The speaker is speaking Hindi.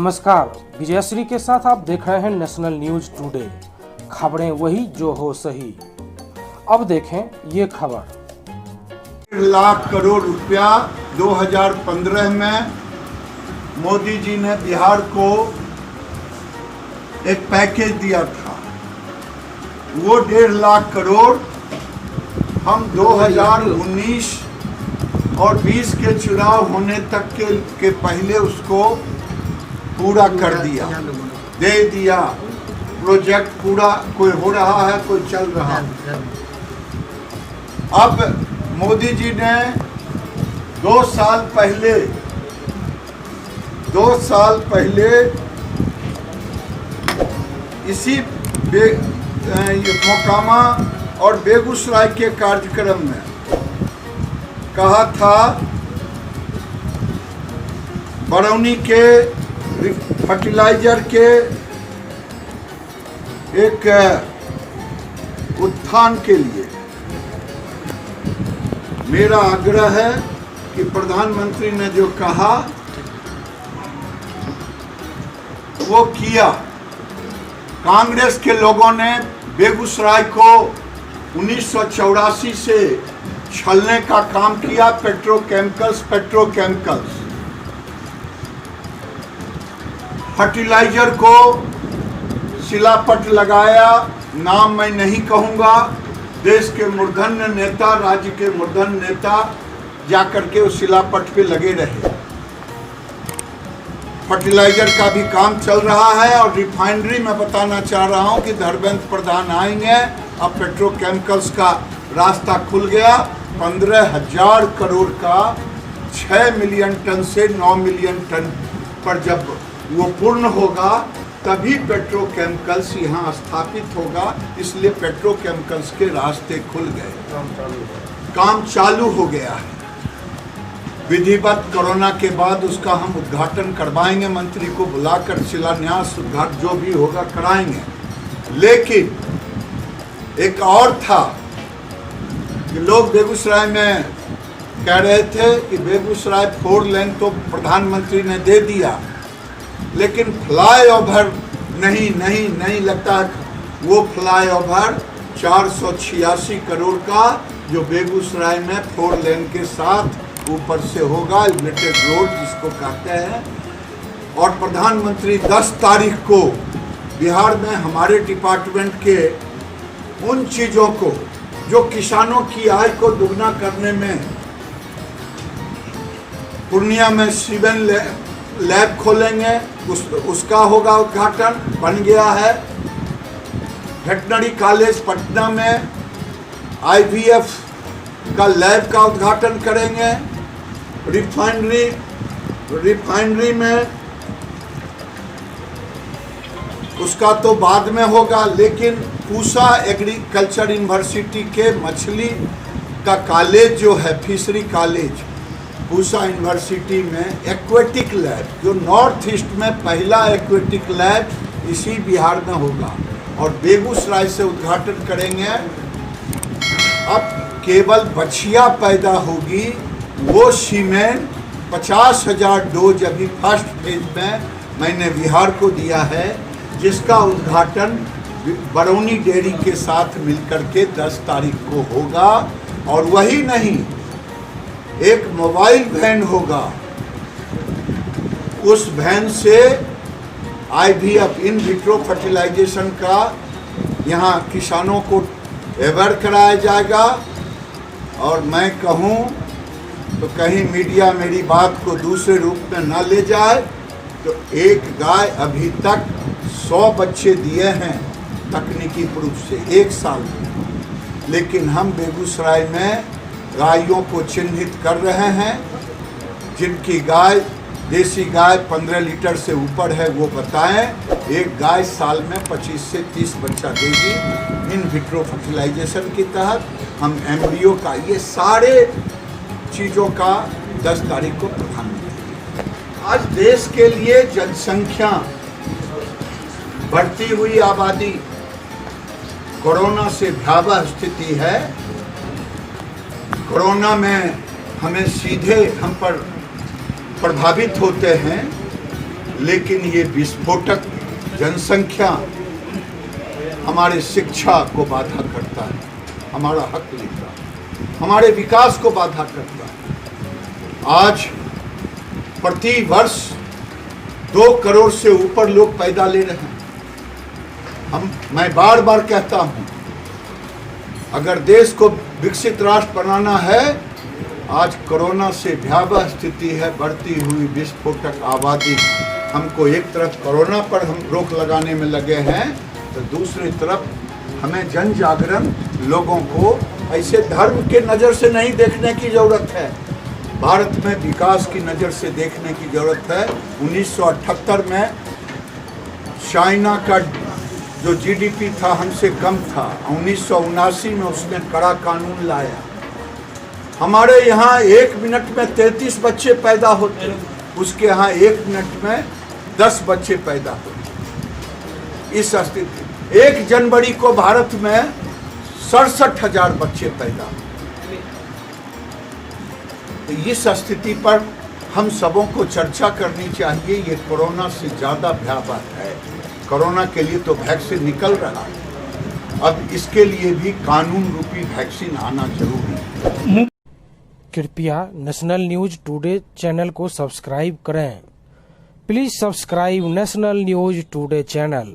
नमस्कार, विजयश्री के साथ आप देख रहे हैं नेशनल न्यूज टुडे। खबरें वही जो हो सही। अब देखें ये खबर। 1 लाख करोड़ रुपया 2015 में मोदी जी ने बिहार को एक पैकेज दिया था। वो 1.5 लाख करोड़ हम 2019 और 20 के चुनाव होने तक के पहले उसको पूरा कर दिया, दे दिया। प्रोजेक्ट पूरा कोई हो रहा है, कोई चल रहा है। अब मोदी जी ने 2 साल पहले इसी मोकामा और बेगूसराय के कार्यक्रम में कहा था बरौनी के फर्टिलाइजर के एक उत्थान के लिए मेरा आग्रह है कि प्रधानमंत्री ने जो कहा वो किया। कांग्रेस के लोगों ने बेगूसराय को 1984 से छलने का काम किया। पेट्रोकेमिकल्स फर्टिलाइजर को शिलापट लगाया। नाम मैं नहीं कहूँगा। देश के मूर्धन्य नेता, राज्य के मूर्धन्य नेता जाकर के उस शिलापट पे लगे रहे। फर्टिलाइजर का भी काम चल रहा है और रिफाइनरी में बताना चाह रहा हूँ कि धर्मेंद्र प्रधान आएंगे। अब पेट्रोकेमिकल्स का रास्ता खुल गया। 15,000 करोड़ का 6 मिलियन टन से 9 मिलियन टन पर जब वो पूर्ण होगा तभी पेट्रोकेमिकल्स यहाँ स्थापित होगा। इसलिए पेट्रोकेमिकल्स के रास्ते खुल गए, काम चालू हो गया है। विधिवत कोरोना के बाद उसका हम उद्घाटन करवाएंगे। मंत्री को बुलाकर शिलान्यास उद्घाटन जो भी होगा कराएंगे। लेकिन एक और था कि लोग बेगूसराय में कह रहे थे कि बेगूसराय 4 लेन तो प्रधानमंत्री ने दे दिया, लेकिन फ्लाईओवर नहीं लगता। वो फ्लाईओवर 486 करोड़ का जो बेगूसराय में 4 लेन के साथ ऊपर से होगा, एलिवेटेड रोड जिसको कहते हैं। और प्रधानमंत्री 10 तारीख को बिहार में हमारे डिपार्टमेंट के उन चीज़ों को जो किसानों की आय को दुगना करने में, पूर्णिया में सीवन लैब खोलेंगे, उसका होगा उद्घाटन। बन गया है। वेटनरी कॉलेज पटना में IVF का लैब का उद्घाटन करेंगे। रिफाइनरी में उसका तो बाद में होगा, लेकिन पूसा एग्रीकल्चर यूनिवर्सिटी के मछली का कॉलेज जो है, फिशरी कॉलेज, पूसा यूनिवर्सिटी में एक्वेटिक लैब, जो नॉर्थ ईस्ट में पहला एक्वेटिक लैब इसी बिहार में होगा। और बेगूसराय से उद्घाटन करेंगे। अब केवल बछिया पैदा होगी, वो सीमेंट 50,000 डोज अभी फर्स्ट फेज में मैंने बिहार को दिया है, जिसका उद्घाटन बरौनी डेयरी के साथ मिलकर के 10 तारीख को होगा। और वही नहीं, एक मोबाइल वैन होगा। उस वैन से IVF इन विट्रो फर्टिलाइजेशन का यहाँ किसानों को अवेयर कराया जाएगा। और मैं कहूँ तो कहीं मीडिया मेरी बात को दूसरे रूप में ना ले जाए, तो एक गाय अभी तक 100 बच्चे दिए हैं तकनीकी रूप से 1 साल में। लेकिन हम बेगूसराय में गायों को चिन्हित कर रहे हैं। जिनकी गाय, देसी गाय 15 लीटर से ऊपर है, वो बताएं। एक गाय साल में 25 से 30 बच्चा देगी। इन विट्रो फर्टिलाइजेशन के तहत हम एम्ब्रियो का, ये सारे चीज़ों का 10 तारीख को प्रधानमंत्री। आज देश के लिए जनसंख्या, बढ़ती हुई आबादी, कोरोना से भयावह स्थिति है। कोरोना में हमें सीधे हम पर प्रभावित होते हैं लेकिन ये विस्फोटक जनसंख्या हमारे शिक्षा को बाधा करता है, हमारा हक लेता है, हमारे विकास को बाधा करता है। आज प्रति वर्ष 2 करोड़ से ऊपर लोग पैदा ले रहे हैं। मैं बार बार कहता हूं, अगर देश को विकसित राष्ट्र बनाना है, आज कोरोना से भयावह स्थिति है, बढ़ती हुई विस्फोटक आबादी। हमको एक तरफ कोरोना पर हम रोक लगाने में लगे हैं, तो दूसरी तरफ हमें जन जागरण, लोगों को ऐसे धर्म के नज़र से नहीं देखने की ज़रूरत है, भारत में विकास की नज़र से देखने की ज़रूरत है। 1978 में चाइना का जो जीडीपी था हमसे कम था, 1979 में उसने कड़ा कानून लाया। हमारे यहाँ 1 मिनट में 33 बच्चे पैदा होते, उसके यहाँ 1 मिनट में 10 बच्चे पैदा होते। इस स्थिति 1 जनवरी को भारत में 67,000 बच्चे पैदा होते। तो इस स्थिति पर हम सबों को चर्चा करनी चाहिए। ये कोरोना से ज़्यादा भयावह है। कोरोना के लिए तो वैक्सीन निकल रहा है, अब इसके लिए भी कानून रूपी वैक्सीन आना जरूरी है। कृपया नेशनल न्यूज टुडे चैनल को सब्सक्राइब करें। Please subscribe national news today channel.